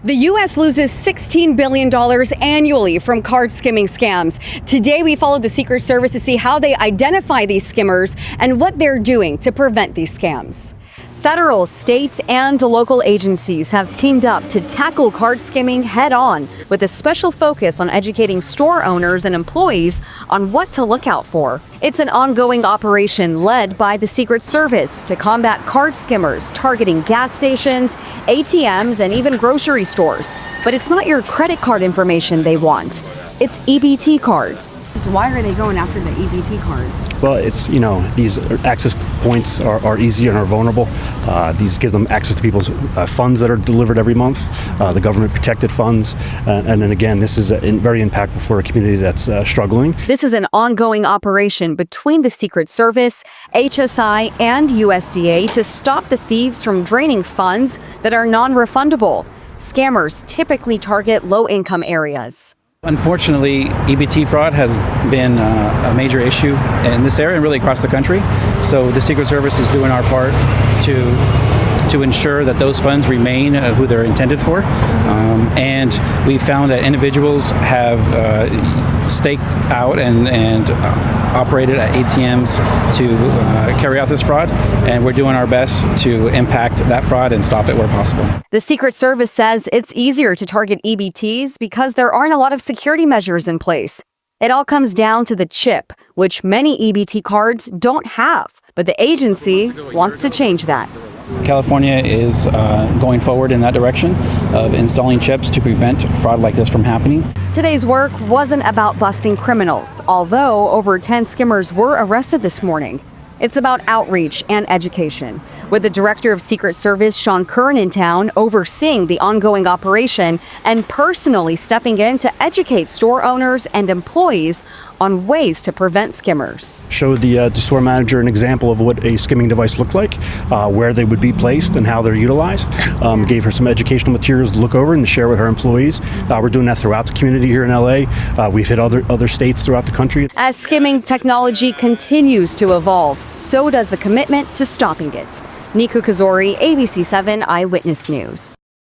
The U.S. loses $16 billion annually from card skimming scams. Today, we followed the Secret Service to see how they identify these skimmers and what they're doing to prevent these scams. Federal, state, and local agencies have teamed up to tackle card skimming head-on, with a special focus on educating store owners and employees on what to look out for. It's an ongoing operation led by the Secret Service to combat card skimmers targeting gas stations, ATMs, and even grocery stores. But it's not your credit card information they want. It's EBT cards. So why are they going after the EBT cards? Well, it's, these access points are easy and are vulnerable. These give them access to people's funds that are delivered every month, the government protected funds. And then again, this is very impactful for a community that's struggling. This is an ongoing operation between the Secret Service, HSI, and USDA to stop the thieves from draining funds that are non-refundable. Scammers typically target low-income areas. Unfortunately, EBT fraud has been a major issue in this area and really across the country. So the Secret Service is doing our part to ensure that those funds remain who they're intended for. And we found that individuals have staked out and operated at ATMs to carry out this fraud, and we're doing our best to impact that fraud and stop it where possible. The Secret Service says it's easier to target EBTs because there aren't a lot of security measures in place. It all comes down to the chip, which many EBT cards don't have, but the agency wants to change that. California is going forward in that direction of installing chips to prevent fraud like this from happening. Today's work wasn't about busting criminals, although over 10 skimmers were arrested this morning. It's about outreach and education, with the Director of Secret Service, Sean Curran, in town overseeing the ongoing operation and personally stepping in to educate store owners and employees on ways to prevent skimmers. Showed the store manager an example of what a skimming device looked like, where they would be placed and how they're utilized. Gave her some educational materials to look over and to share with her employees. We're doing that throughout the community here in LA. We've hit other states throughout the country. As skimming technology continues to evolve, so does the commitment to stopping it. Niku Kazori, ABC 7 Eyewitness News.